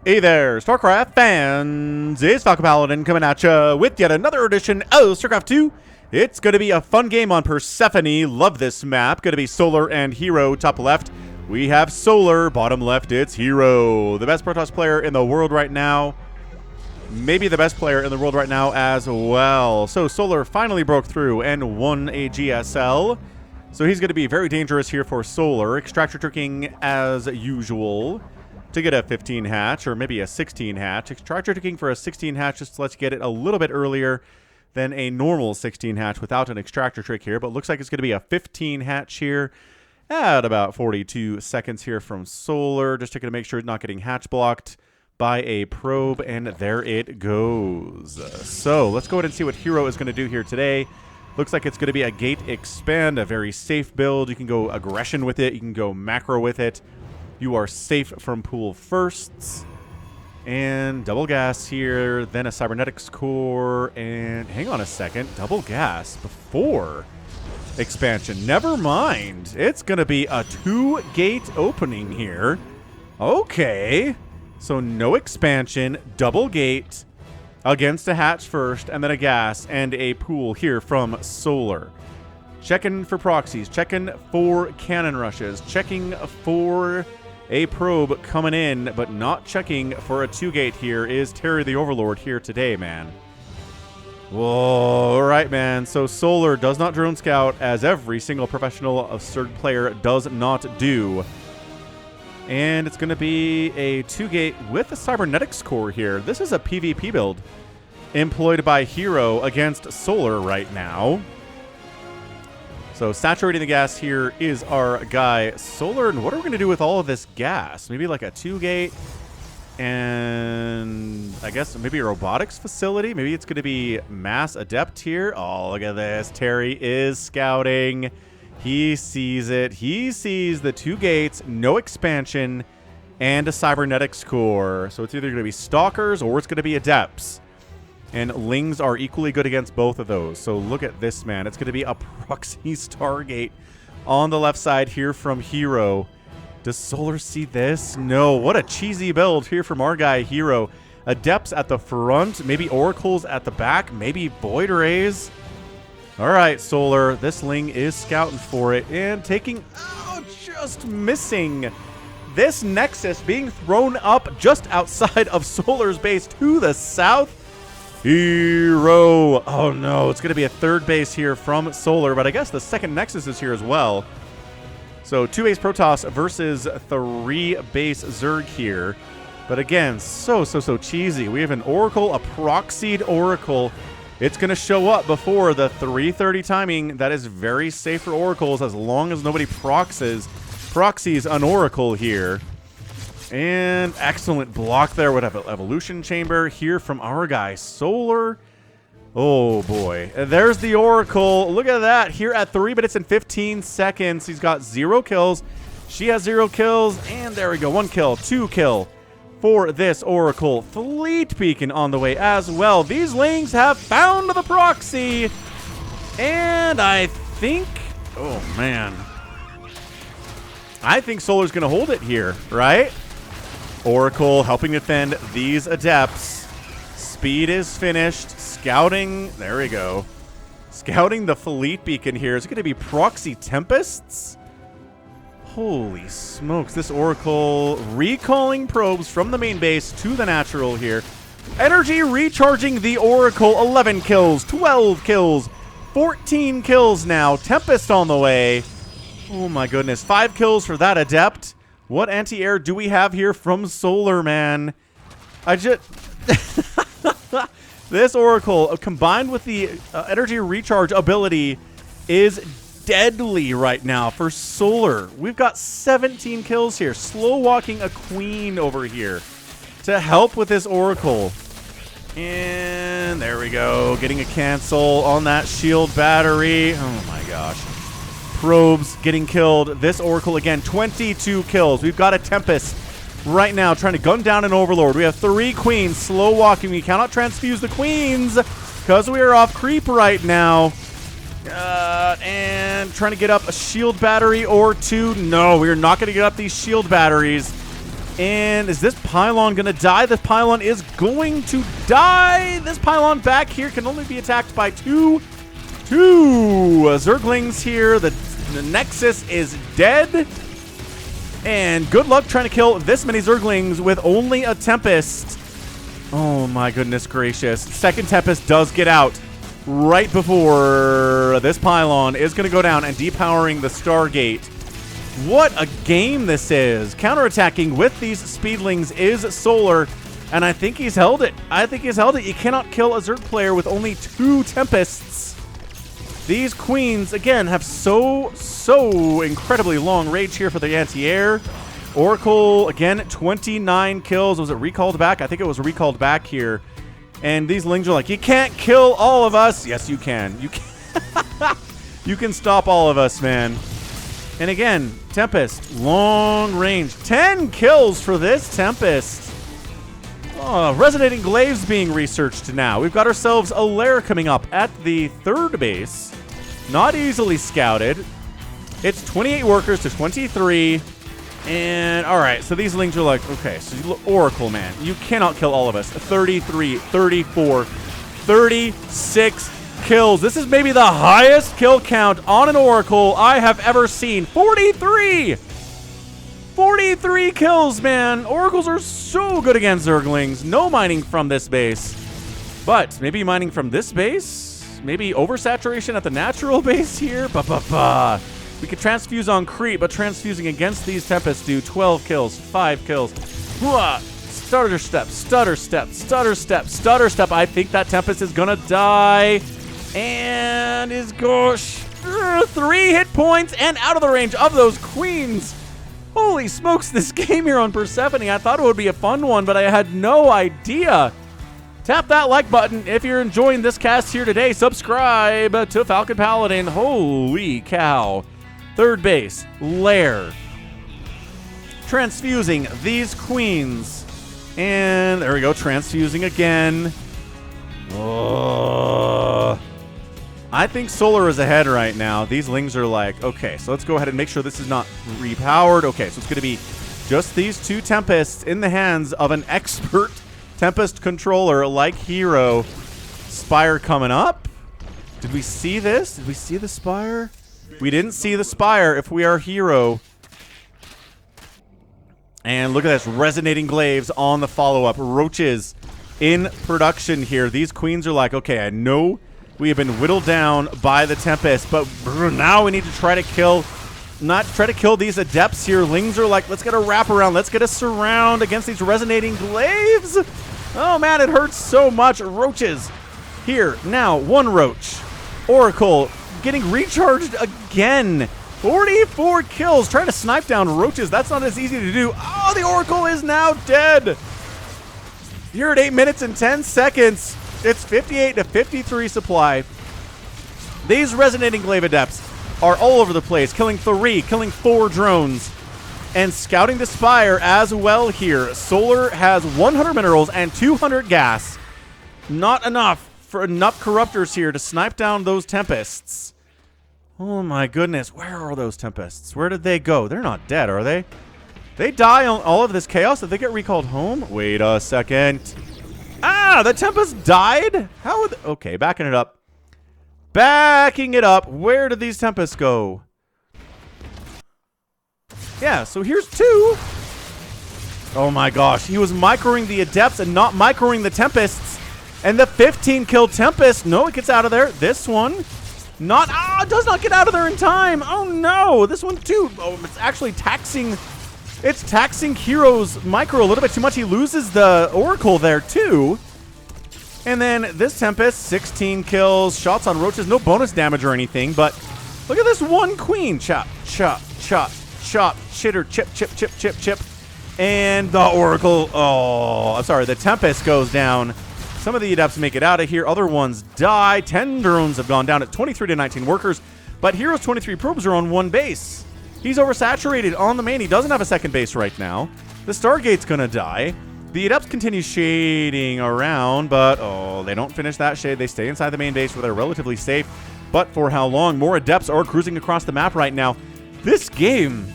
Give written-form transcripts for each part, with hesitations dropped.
Hey there, StarCraft fans! It's Falcon Paladin coming at you with yet another edition of StarCraft 2. It's going to be a fun game on Persephone. Love this map. Going to be Solar and herO top left. We have Solar, bottom left, it's herO. The best Protoss player in the world right now. Maybe the best player in the world right now as well. So Solar finally broke through and won a GSL. So he's going to be very dangerous here for Solar. Extractor tricking as usual to get a 15 hatch or maybe a 16 hatch. Extractor tricking for a 16 hatch just lets you get it a little bit earlier than a normal 16 hatch without an extractor trick here. But looks like it's going to be a 15 hatch here at about 42 seconds here from Solar. Just checking to make sure it's not getting hatch blocked by a probe, and there it goes. So let's go ahead and see what herO is going to do here today. Looks like it's going to be a gate expand, a very safe build. You can go aggression with it. You can go macro with it. You are safe from pool firsts. And double gas here, then a cybernetics core, and hang on a second, double gas before expansion. Never mind. It's going to be a 2-gate opening here. Okay. So no expansion, double gate against a hatch first, and then a gas and a pool here from Solar. Checking for proxies, checking for cannon rushes, checking for a probe coming in, but not checking for a 2-gate here is Terry the Overlord here today, man. Whoa, all right, man. So Solar does not drone scout, as every single professional of CERG player does not do. And it's going to be a 2-gate with a cybernetics core here. This is a PvP build employed by herO against Solar right now. So saturating the gas here is our guy Solar. And what are we going to do with all of this gas? Maybe like a 2-gate and I guess maybe a robotics facility. Maybe it's going to be mass adept here. Oh, look at this. Terry is scouting. He sees it. He sees the 2 gates, no expansion, and a cybernetics core. So it's either going to be stalkers or it's going to be adepts. And lings are equally good against both of those. So look at this, man. It's going to be a proxy Stargate on the left side here from herO. Does Solar see this? No. What a cheesy build here from our guy herO. Adepts at the front, maybe oracles at the back, maybe void rays. All right, Solar. This ling is scouting for it and taking... Oh, just missing. This Nexus being thrown up just outside of Solar's base to the south. herO. Oh, no. It's going to be a 3rd base here from Solar, but I guess the 2nd Nexus is here as well. So 2 base Protoss versus 3 base Zerg here. But again, so cheesy. We have an Oracle, a proxied Oracle. It's going to show up before the 3:30 timing. That is very safe for oracles as long as nobody proxies an oracle here. And excellent block there. Would have an evolution chamber here from our guy Solar. Oh boy. There's the oracle. Look at that here at 3 minutes and 15 seconds. He's got 0 kills. She has 0 kills. And there we go. 1 kill. 2 kill. For this Oracle. Fleet Beacon on the way as well. These lings have found the proxy. And I think... Oh, man. I think Solar's going to hold it here, right? Oracle helping defend these adepts. Speed is finished. Scouting. There we go. Scouting the Fleet Beacon here. Is it going to be proxy Tempests? Holy smokes, this Oracle recalling probes from the main base to the natural here. Energy recharging the Oracle. 11 kills, 12 kills, 14 kills now. Tempest on the way. Oh my goodness, 5 kills for that Adept. What anti-air do we have here from Solar, man? This Oracle, combined with the energy recharge ability, is deadly right now for Solar. We've got 17 kills here. Slow walking a queen over here to help with this Oracle. And there we go. Getting a cancel on that shield battery. Oh my gosh. Probes getting killed. This Oracle again, 22 kills. We've got a Tempest right now trying to gun down an Overlord. We have 3 queens slow walking. We cannot transfuse the queens because we are off creep right now. And trying to get up a shield battery or 2. No, we are not going to get up these shield batteries. And is this pylon going to die? This pylon is going to die. This pylon back here can only be attacked by two Zerglings here. The Nexus is dead. And good luck trying to kill this many Zerglings with only a Tempest. Oh my goodness gracious. Second Tempest does get out right before this pylon is going to go down and depowering the Stargate. What a game this is. Counterattacking with these Speedlings is Solar, and I think he's held it. You cannot kill a Zerg player with only 2 Tempests. These Queens, again, have so incredibly long range here for the anti-air. Oracle, again, 29 kills. Was it recalled back? I think it was recalled back here. And these Lings are like, you can't kill all of us. Yes, you can. You can. You can stop all of us, man. And again, Tempest, long range. 10 kills for this Tempest. Oh, Resonating Glaives being researched now. We've got ourselves a lair coming up at the 3rd base. Not easily scouted. It's 28 workers to 23. And, all right, so these Lings are like, okay, so Oracle, man. You cannot kill all of us. 33, 34, 36 kills. This is maybe the highest kill count on an Oracle I have ever seen. 43! 43 kills, man. Oracles are so good against Zerglings. No mining from this base. But maybe mining from this base? Maybe oversaturation at the natural base here? We could transfuse on creep, but transfusing against these Tempests do 12 kills, 5 kills. Stutter step, stutter step, stutter step, stutter step. I think that Tempest is gonna die. And is gosh, 3 hit points and out of the range of those Queens. Holy smokes, this game here on Persephone. I thought it would be a fun one, but I had no idea. Tap that like button if you're enjoying this cast here today. Subscribe to Falcon Paladin. Holy cow. 3rd base, lair. Transfusing these Queens. And there we go, transfusing again. I think Solar is ahead right now. These Lings are like, okay, so let's go ahead and make sure this is not repowered. Okay, so it's going to be just these 2 Tempests in the hands of an expert Tempest controller like herO. Spire coming up. Did we see this? Did we see the Spire? We didn't see the Spire if we are herO. And look at this, Resonating Glaives on the follow-up. Roaches in production here. These Queens are like, okay, I know we have been whittled down by the Tempest, but now we need to try to kill, these Adepts here. Lings are like, let's get a wraparound. Let's get a surround against these Resonating Glaives. Oh, man, it hurts so much. Roaches here. Now, 1 Roach. Oracle getting recharged again. 44 kills. Trying to snipe down Roaches. That's not as easy to do. Oh, the Oracle is now dead. You're at 8 minutes and 10 seconds. It's 58 to 53 supply. These Resonating Glaive Adepts are all over the place, killing 3, killing 4 drones, and scouting the Spire as well here. Solar has 100 minerals and 200 gas. Not enough for enough Corruptors here to snipe down those Tempests. Oh my goodness, where are those Tempests? Where did they go? They're not dead, are they? They die on all of this chaos. Did they get recalled home? Wait a second. Ah, the Tempest died? How would... Okay, backing it up. Backing it up. Where did these Tempests go? Yeah, so here's 2. Oh my gosh. He was microing the Adepts and not microing the Tempests. And the 15 kill Tempest. No, it gets out of there. This one. Not... Ah, does not get out of there in time. Oh no. This one too. Oh, it's actually taxing... It's taxing herO's micro a little bit too much. He loses the Oracle there, too. And then this Tempest, 16 kills, shots on Roaches. No bonus damage or anything, but look at this 1 Queen. Chop, chop, chop, chop, chitter, chip, chip, chip, chip, chip. And the Oracle, oh, I'm sorry, the Tempest goes down. Some of the Adepts make it out of here. Other ones die. 10 drones have gone down at 23 to 19 workers, but herO's 23 probes are on 1 base. He's oversaturated on the main. He doesn't have a second base right now. The Stargate's gonna die. The Adepts continue shading around, but oh, they don't finish that shade. They stay inside the main base where they're relatively safe. But for how long? More Adepts are cruising across the map right now. This game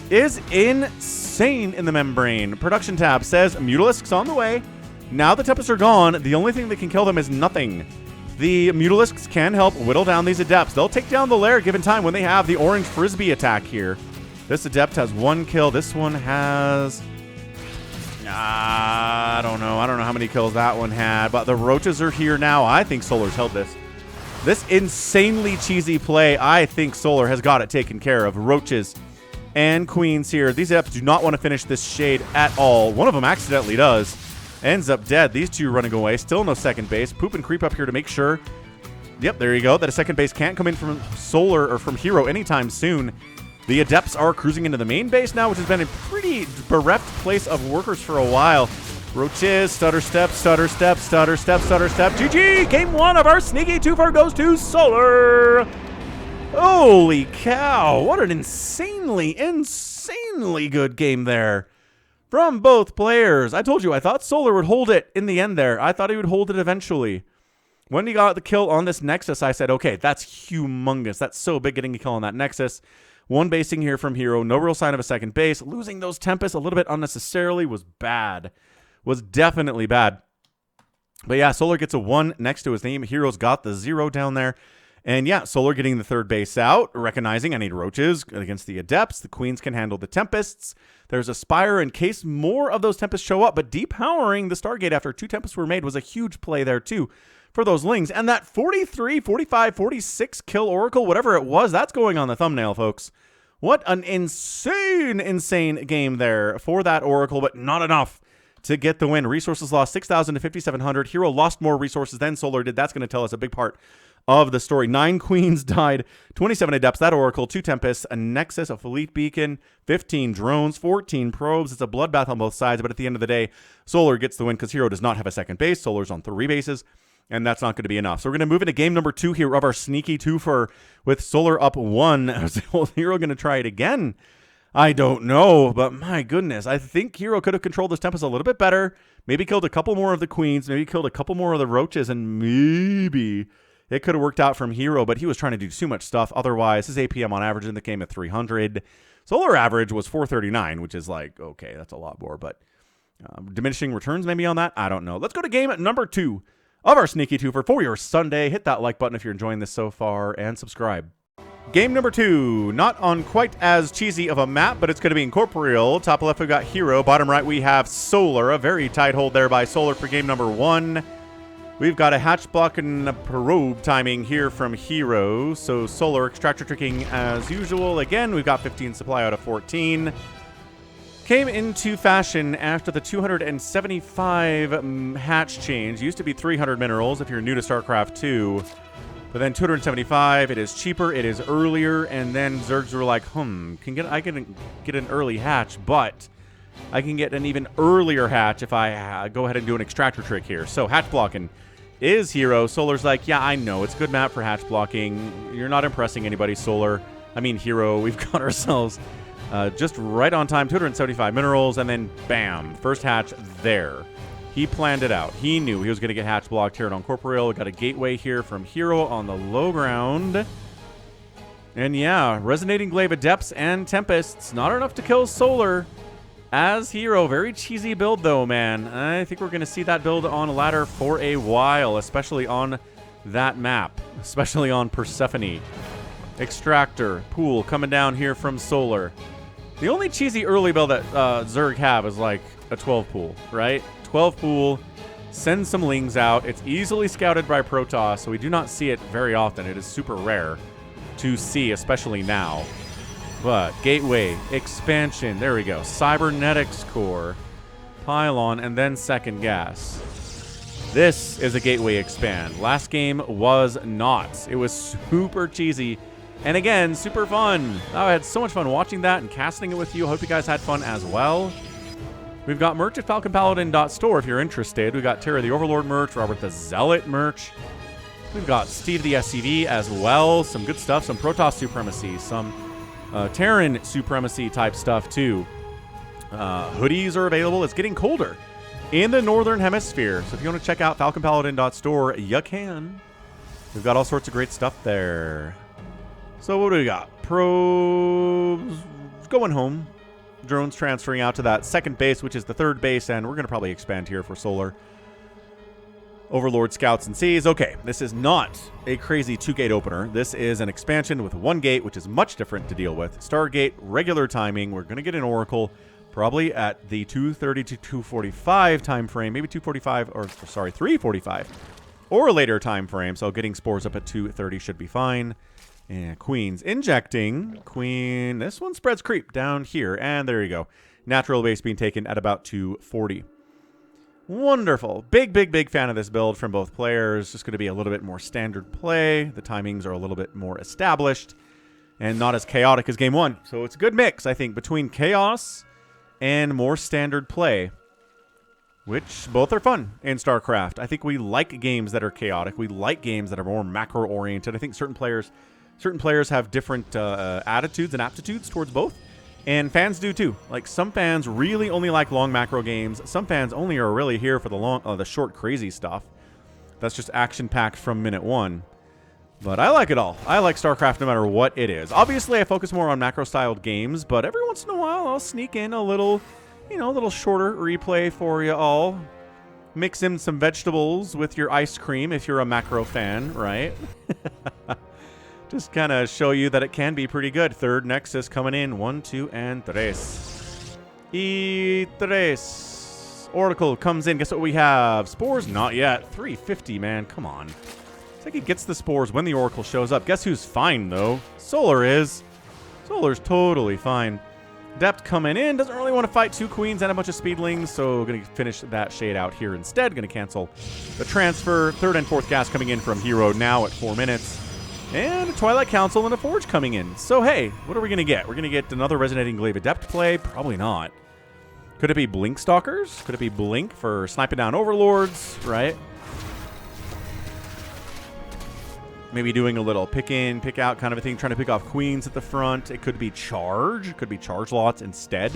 is insane. insane in the membrane. Production tab says Mutalisks on the way. Now the Tempests are gone. The only thing that can kill them is nothing. The Mutalisks can help whittle down these Adepts. They'll take down the lair given time when they have the orange Frisbee attack here. This Adept has 1 kill. This one has... I don't know. I don't know how many kills that one had. But the Roaches are here now. I think Solar's held this. This insanely cheesy play, I think Solar has got it taken care of. Roaches and Queens here. These Adepts do not want to finish this Shade at all. One of them accidentally does. Ends up dead. These two running away. Still no second base. Poop and creep up here to make sure. Yep, there you go. That a second base can't come in from Solar or from herO anytime soon. The Adepts are cruising into the main base now, which has been a pretty bereft place of workers for a while. Roaches, stutter step, stutter step, stutter step, stutter step. GG! Game 1 of our sneaky 2-4 goes to Solar. Holy cow. What an insanely good game there from both players. I told you, I thought Solar would hold it in the end there. I thought he would hold it eventually. When he got the kill on this Nexus, I said, okay, that's humongous. That's so big getting a kill on that Nexus. 1 basing here from herO. No real sign of a second base. Losing those Tempests a little bit unnecessarily was bad. Was definitely bad. But yeah, Solar gets a 1 next to his name. herO's got the 0 down there. And yeah, Solar getting the 3rd base out, recognizing I need Roaches against the Adepts. The Queens can handle the Tempests. There's a Spire in case more of those Tempests show up. But depowering the Stargate after 2 Tempests were made was a huge play there too for those Lings. And that 43, 45, 46 kill Oracle, whatever it was, that's going on the thumbnail, folks. What an insane game there for that Oracle, but not enough to get the win. Resources lost 6,000 to 5,700. herO lost more resources than Solar did. That's going to tell us a big part of the story. 9 Queens died, 27 Adepts, that Oracle, 2 Tempests, a Nexus, a Fleet Beacon, 15 drones, 14 probes. It's a bloodbath on both sides, but at the end of the day, Solar gets the win because herO does not have a second base. Solar's on 3 bases, and that's not going to be enough. So we're going to move into game number 2 here of our sneaky 2-for with Solar up 1. Is herO going to try it again? I don't know, but my goodness, I think herO could have controlled this Tempest a little bit better. Maybe killed a couple more of the Queens, maybe killed a couple more of the Roaches, and maybe it could have worked out from herO, but he was trying to do too much stuff. Otherwise, his APM on average in the game at 300. Solar average was 439, which is like, okay, that's a lot more, but diminishing returns maybe on that? I don't know. Let's go to game number 2 of our sneaky 2-for for your Sunday. Hit that like button if you're enjoying this so far, and subscribe. Game number 2, not on quite as cheesy of a map, but it's going to be incorporeal. Top left, we've got herO. Bottom right, we have Solar. A very tight hold there by Solar for game number 1. We've got a hatch block and a probe timing here from herO. So Solar extractor tricking as usual. Again, we've got 15 supply out of 14. Came into fashion after the 275 hatch change. Used to be 300 minerals if you're new to StarCraft 2. But then 275, it is cheaper, it is earlier, and then Zergs were like, I can get an early hatch, but I can get an even earlier hatch if I go ahead and do an extractor trick here. So hatch blocking is herO. Solar's like, yeah, I know, it's a good map for hatch blocking. You're not impressing anybody, Solar. I mean, herO, we've got ourselves just right on time, 275 minerals, and then bam, first hatch there. He planned it out. He knew he was going to get hatch blocked here on Corporeal. Got a gateway here from herO on the low ground. And yeah, Resonating Glaive Adepts and Tempests. Not enough to kill Solar as herO. Very cheesy build though, man. I think we're going to see that build on a ladder for a while, especially on that map. Especially on Persephone. Extractor. Pool coming down here from Solar. The only cheesy early build that Zerg have is like a 12 pool, right? 12 pool, send some Lings out. It's easily scouted by Protoss, so we do not see it very often. It is super rare to see, especially now. But Gateway, Expansion, there we go. Cybernetics Core, Pylon, and then Second Gas. This is a Gateway Expand. Last game was not. It was super cheesy. And again, super fun. I had so much fun watching that and casting it with you. Hope you guys had fun as well. We've got merch at falconpaladin.store if you're interested. We've got Terra the Overlord merch, Robert the Zealot merch. We've got Steve the SCV as well. Some good stuff, some Protoss supremacy, some Terran supremacy type stuff too. Hoodies are available. It's getting colder in the Northern Hemisphere. So if you want to check out falconpaladin.store, you can. We've got all sorts of great stuff there. So what do we got? Probes going home. drones transferring out to that second base, which is the third base, and we're going to probably expand here for Solar. Overlord Scouts and Seas. Okay, this is not a crazy 2-gate opener. This is an expansion with 1 gate, which is much different to deal with. Stargate, regular timing. We're going to get an Oracle probably at the 2:30 to 2:45 time frame, maybe 2:45 or sorry, 3:45 or a later time frame. So getting spores up at 2:30 should be fine. And Queen's injecting. Queen, this one spreads creep down here, and there you go. Natural base being taken at about 2:40. Wonderful. Big fan of this build from both players. Just going to be a little bit more standard play. The timings are a little bit more established and not as chaotic as game 1. So it's a good mix, I think, between chaos and more standard play, which both are fun in StarCraft. I think we like games that are chaotic. We like games that are more macro-oriented. I think certain players have different attitudes and aptitudes towards both. And fans do too. Like, some fans really only like long macro games. Some fans only are really here for the short crazy stuff. That's just action-packed from minute 1. But I like it all. I like StarCraft no matter what it is. Obviously, I focus more on macro-styled games, but every once in a while, I'll sneak in a little, a little shorter replay for you all. Mix in some vegetables with your ice cream if you're a macro fan, right? Just kind of show you that it can be pretty good. Third Nexus coming in. 1, 2, and 3. Y 3. Oracle comes in. Guess what we have? Spores? Not yet. 350, man. Come on. It's like he gets the spores when the Oracle shows up. Guess who's fine, though? Solar is. Solar's totally fine. Adept coming in. Doesn't really want to fight 2 queens and a bunch of speedlings, so going to finish that shade out here instead. Going to cancel the transfer. Third and fourth gas coming in from herO now at 4 minutes. And a Twilight Council and a Forge coming in. So, hey, what are we going to get? We're going to get another Resonating Glaive Adept play? Probably not. Could it be Blink Stalkers? Could it be Blink for sniping down Overlords, right? Maybe doing a little pick in, pick out kind of a thing, trying to pick off queens at the front. It could be Charge. It could be Charge lots instead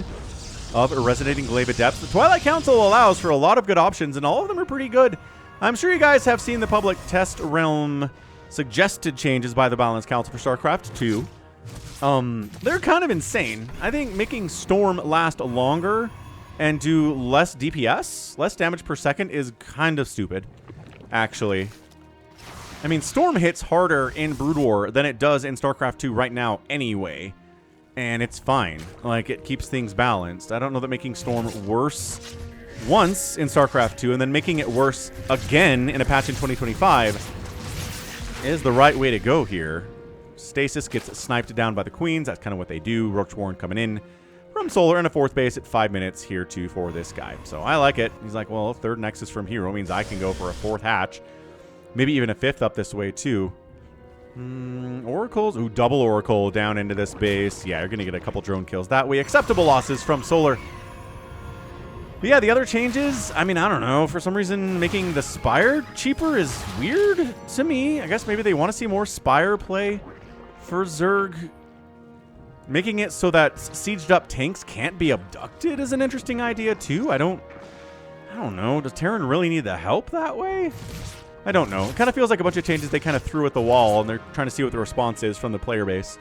of a Resonating Glaive Adept. The Twilight Council allows for a lot of good options, and all of them are pretty good. I'm sure you guys have seen the public test realm suggested changes by the Balance Council for StarCraft 2. They're kind of insane. I think making Storm last longer and do less DPS, less damage per second, is kind of stupid, actually. I mean, Storm hits harder in Brood War than it does in StarCraft 2 right now anyway, and it's fine. Like, it keeps things balanced. I don't know that making Storm worse once in StarCraft 2 and then making it worse again in a patch in 2025 is the right way to go here. Stasis gets sniped down by the queens. That's kind of what they do. Roach Warren coming in from Solar and a fourth base at 5 minutes here too for this guy. So I like it. He's like, well, third Nexus from herO means I can go for a fourth hatch. Maybe even a fifth up this way too. Oracles. Ooh, double Oracle down into this base. Yeah, you're going to get a couple drone kills that way. Acceptable losses from Solar. But yeah, the other changes, I mean, I don't know. For some reason, making the Spire cheaper is weird to me. I guess maybe they want to see more Spire play for Zerg. Making it so that sieged up tanks can't be abducted is an interesting idea too. I don't know. Does Terran really need the help that way? I don't know. It kind of feels like a bunch of changes they kind of threw at the wall, and they're trying to see what the response is from the player base.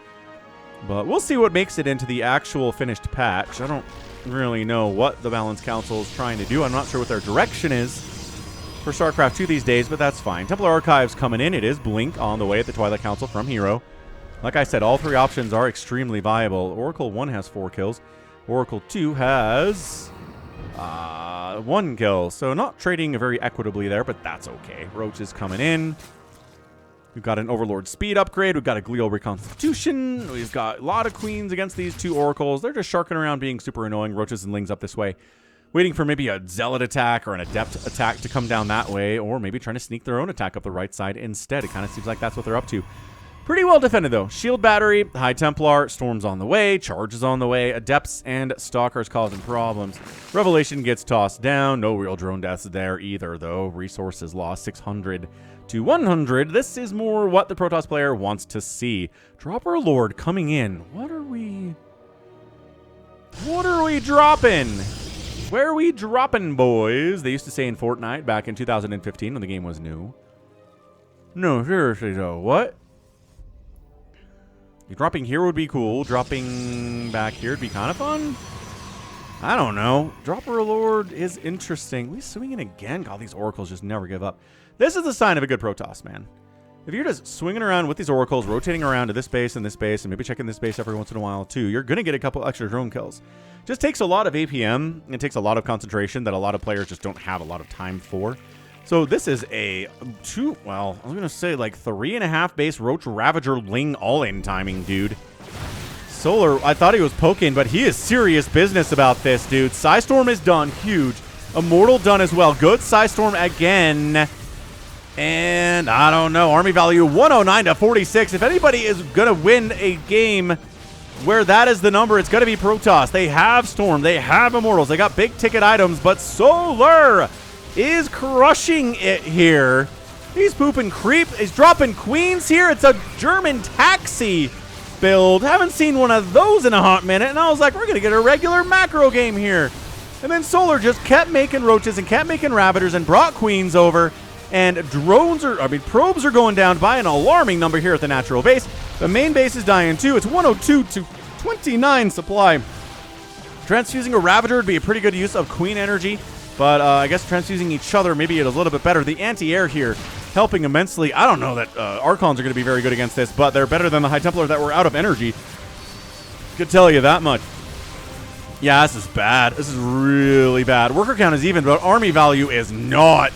But we'll see what makes it into the actual finished patch. I don't really know what the Balance Council is trying to do. I'm not sure what their direction is for StarCraft 2 these days, but that's fine. Templar Archives coming in. It is Blink on the way at the Twilight Council from herO. Like I said, all 3 options are extremely viable. Oracle 1 has 4 kills. Oracle 2 has 1 kill. So not trading very equitably there, but that's okay. Roach is coming in. We've got an Overlord speed upgrade. We've got a Glial Reconstitution. We've got a lot of queens against these 2 Oracles. They're just sharking around being super annoying. Roaches and Lings up this way. Waiting for maybe a Zealot attack or an Adept attack to come down that way. Or maybe trying to sneak their own attack up the right side instead. It kind of seems like that's what they're up to. Pretty well defended, though. Shield Battery, High Templar, Storm's on the way, Charge is on the way, Adepts and Stalkers causing problems. Revelation gets tossed down. No real drone deaths there either, though. Resources lost 600 to 100. This is more what the Protoss player wants to see. Dropper Lord coming in. What are we dropping? Where are we dropping, boys? They used to say in Fortnite back in 2015 when the game was new. No, seriously, though. What? Dropping here would be cool. Dropping back here would be kind of fun. I don't know. Dropper Lord is interesting. We swinging again. God, these oracles just never give up. This is the sign of a good Protoss, man. If you're just swinging around with these oracles, rotating around to this base and this base, and maybe checking this base every once in a while too, you're going to get a couple extra drone kills. Just takes a lot of APM. It takes a lot of concentration that a lot of players just don't have a lot of time for. So this is a I was going to say like 3.5 base Roach Ravager Ling all-in timing, dude. Solar, I thought he was poking, but he is serious business about this, dude. Psystorm is done. Huge. Immortal done as well. Good Psystorm again. And I don't know. Army value 109 to 46. If anybody is going to win a game where that is the number, it's going to be Protoss. They have Storm. They have Immortals. They got big ticket items, but Solar is crushing it here. He's pooping creep. He's dropping queens here. It's a German taxi build. Haven't seen one of those in a hot minute, and I was like, we're going to get a regular macro game here. And then Solar just kept making roaches and kept making ravagers and brought queens over. And probes are going down by an alarming number here at the natural base. The main base is dying too. It's 102 to 29 supply. Transfusing a Ravager would be a pretty good use of queen energy. But I guess transfusing each other maybe it is a little bit better. The anti-air here helping immensely. I don't know that Archons are going to be very good against this, but they're better than the High Templar that were out of energy. Could tell you that much. Yeah, this is bad. This is really bad. Worker count is even, but army value is not.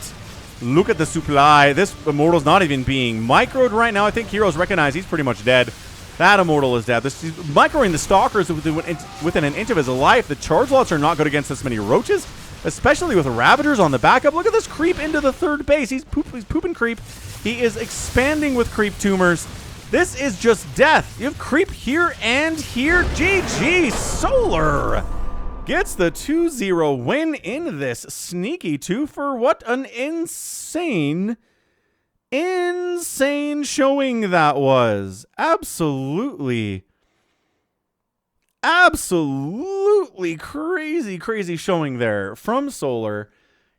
Look at the supply. This Immortal's not even being microed right now. I think herO's recognized he's pretty much dead. That Immortal is dead. He's microing the Stalkers within an inch of his life. The charge lots are not good against this many roaches, especially with Ravagers on the backup. Look at this creep into the third base. He's pooping creep. He is expanding with creep tumors. This is just death. You have creep here and here. GG Solar gets the 2-0 win in this sneaky 2 for what an insane showing that was. Absolutely crazy showing there from Solar.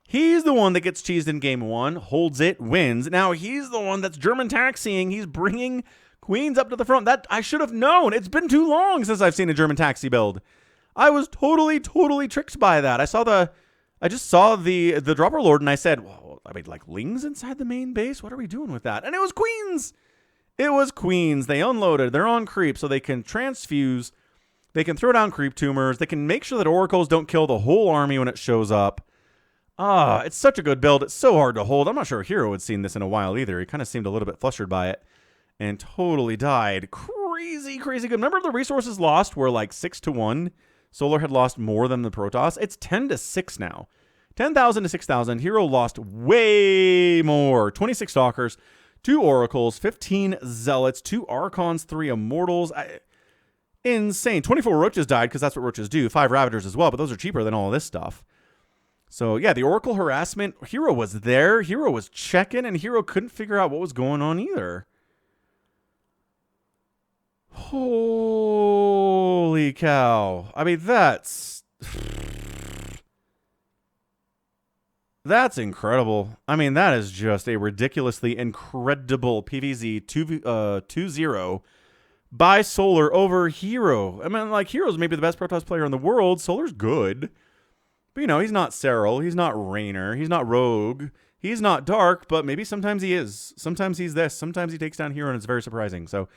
He's the one that gets cheesed in game 1, holds it, wins. Now he's the one that's German taxiing. He's bringing queens up to the front. That I should have known. It's been too long since I've seen a German taxi build. I was totally tricked by that. I just saw the Dropper Lord and I said, well, I mean, like Lings inside the main base? What are we doing with that? And it was queens. It was queens. They unloaded. They're on creep, so they can transfuse. They can throw down creep tumors. They can make sure that oracles don't kill the whole army when it shows up. It's such a good build. It's so hard to hold. I'm not sure herO had seen this in a while either. He kind of seemed a little bit flustered by it and totally died. Crazy good. Remember the resources lost were like 6-1. Solar had lost more than the Protoss. It's 10-6 now. 10,000 to 6,000. herO lost way more. 26 Stalkers, 2 Oracles, 15 Zealots, 2 Archons, 3 Immortals. Insane. 24 Roaches died because that's what Roaches do. 5 Ravagers as well, but those are cheaper than all of this stuff. So, yeah, the Oracle harassment. herO was there. herO was checking, and herO couldn't figure out what was going on either. Holy cow. I mean, that's incredible. I mean, that is just a ridiculously incredible PvZ 2-0 by Solar over herO. I mean, like, herO's maybe the best Protoss player in the world. Solar's good. But, you know, he's not Serral. He's not Raynor. He's not Rogue. He's not Dark, but maybe sometimes he is. Sometimes he's this. Sometimes he takes down herO, and it's very surprising. So,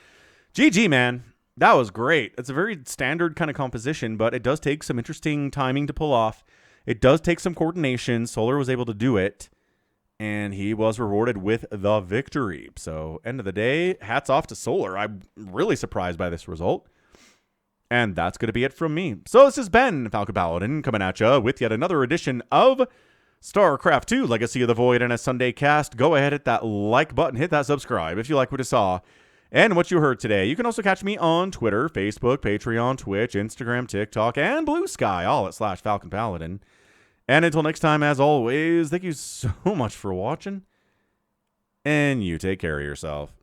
GG, man. That was great. It's a very standard kind of composition, but it does take some interesting timing to pull off. It does take some coordination. Solar was able to do it, and he was rewarded with the victory. So, end of the day, hats off to Solar. I'm really surprised by this result. And that's going to be it from me. So this has been Falcon Paladin coming at you with yet another edition of StarCraft 2 Legacy of the Void and a Sunday cast. Go ahead, hit that like button, hit that subscribe if you like what you saw and what you heard today. You can also catch me on Twitter, Facebook, Patreon, Twitch, Instagram, TikTok, and Blue Sky, all at /Falcon Paladin. And until next time, as always, thank you so much for watching, and you take care of yourself.